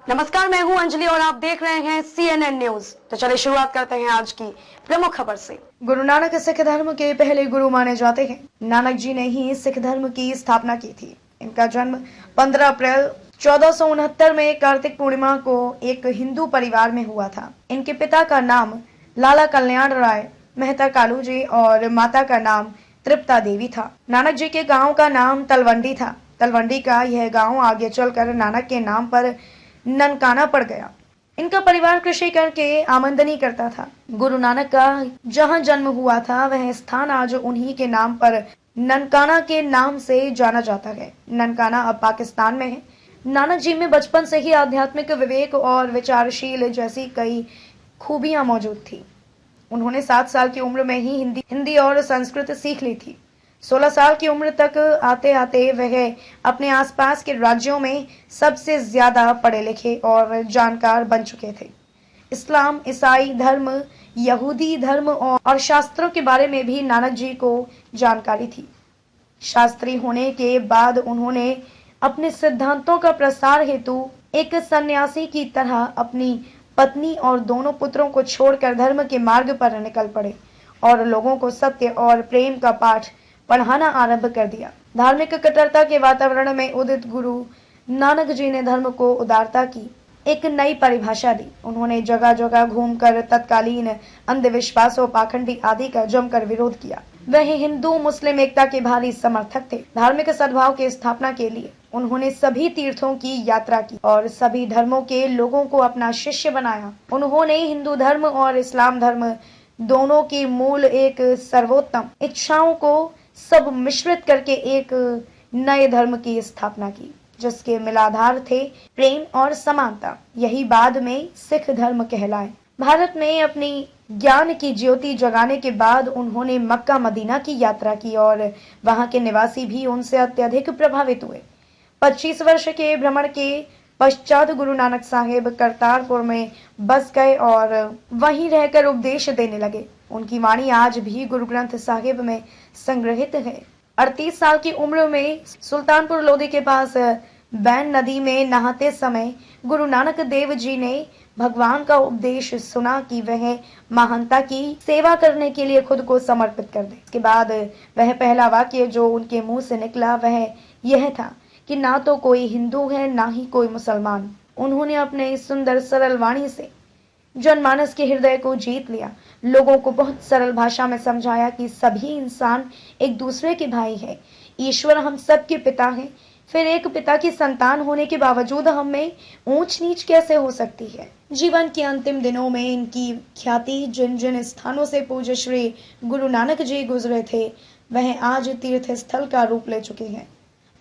नमस्कार, मैं हूं अंजलि और आप देख रहे हैं CNN न्यूज। तो चलिए शुरुआत करते हैं आज की प्रमुख खबर से। गुरु नानक सिख धर्म के पहले गुरु माने जाते हैं। नानक जी ने ही सिख धर्म की स्थापना की थी। इनका जन्म 15 अप्रैल 1469 में कार्तिक पूर्णिमा को एक हिंदू परिवार में हुआ था। इनके पिता का नाम लाला कल्याण राय मेहता कालू जी और माता का नाम तृप्ता देवी था। नानक जी के गांव का नाम तलवंडी था। तलवंडी का यह गांव आगे चलकर नानक के नाम पर ननकाना पड़ गया। इनका परिवार कृषि करके आमदनी करता था। गुरु नानक का जहां जन्म हुआ था वह स्थान आज उन्हीं के नाम पर ननकाना के नाम से जाना जाता है। ननकाना अब पाकिस्तान में है। नानक जी में बचपन से ही आध्यात्मिक विवेक और विचारशील जैसी कई खूबियां मौजूद थी। उन्होंने 7 साल की उम्र में ही हिंदी और संस्कृत सीख ली थी। 16 साल की उम्र तक आते आते वह अपने आसपास के राज्यों में सबसे ज्यादा पढ़े लिखे और जानकार बन चुके थे। इस्लाम, ईसाई धर्म, यहूदी धर्म और शास्त्रों के बारे में भी नानक जी को जानकारी थी। शास्त्री होने के बाद उन्होंने अपने सिद्धांतों का प्रसार हेतु एक सन्यासी की तरह अपनी पत्नी और दोनों पुत्रों को छोड़कर धर्म के मार्ग पर निकल पड़े और लोगों को सत्य और प्रेम का पाठ पढ़ाना आरंभ कर दिया। धार्मिक कट्टरता के वातावरण में उदित गुरु नानक जी ने धर्म को उदारता की एक नई परिभाषा दी। उन्होंने जगह जगह घूमकर तत्कालीन अंधविश्वासों, पाखंडी आदि का जमकर विरोध किया। वह हिंदू मुस्लिम एकता के भारी समर्थक थे। धार्मिक सद्भाव की स्थापना के लिए उन्होंने सभी तीर्थों की यात्रा की और सभी धर्मों के लोगों को अपना शिष्य बनाया। उन्होंने हिंदू धर्म और इस्लाम धर्म दोनों की मूल एक सर्वोत्तम इच्छाओं को सब मिश्रित करके एक नए धर्म की स्थापना की, जिसके मिलाधार थे प्रेम और समानता। यही बाद में सिख धर्म कहलाए। भारत में अपनी ज्ञान की ज्योति जगाने के बाद उन्होंने मक्का मदीना की यात्रा की और वहां के निवासी भी उनसे अत्यधिक प्रभावित हुए। 25 वर्ष के भ्रमण के पश्चात गुरु नानक साहेब करतारपुर में बस गए और वहीं रहकर उपदेश देने लगे। उनकी वाणी आज भी गुरु ग्रंथ साहिब में संग्रहित है। 38 साल की उम्र में सुल्तानपुर लोधी के पास बैन नदी में नहाते समय गुरु नानक देव जी ने भगवान का उपदेश सुना कि वह महानता की सेवा करने के लिए खुद को समर्पित कर दे। इसके बाद वह पहला वाक्य जो उनके मुंह से निकला वह यह था कि ना तो कोई हिंदू है ना ही कोई मुसलमान। उन्होंने अपने इस सुंदर सरल वाणी से जनमानस के हृदय को जीत लिया। लोगों को बहुत सरल भाषा में समझाया कि सभी इंसान एक दूसरे के भाई है। ईश्वर हम सबके पिता है। फिर एक पिता की संतान होने के बावजूद हम में ऊंच नीच कैसे हो सकती है। जीवन के अंतिम दिनों में इनकी ख्याति जिन जिन स्थानों से पूज्य श्री गुरु नानक जी गुजरे थे वह आज तीर्थ स्थल का रूप ले चुके हैं।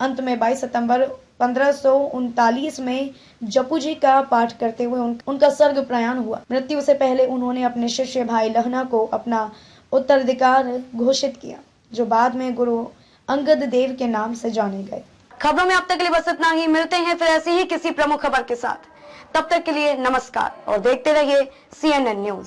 अंत में 22 सितंबर 1539 में जपू जी का पाठ करते हुए उनका स्वर्ग प्रयाण हुआ। मृत्यु से पहले उन्होंने अपने शिष्य भाई लहना को अपना उत्तराधिकार घोषित किया, जो बाद में गुरु अंगद देव के नाम से जाने गए। खबरों में अब तक के लिए बस इतना ही। मिलते हैं फिर ऐसी ही किसी प्रमुख खबर के साथ। तब तक के लिए नमस्कार और देखते रहिए CNN न्यूज।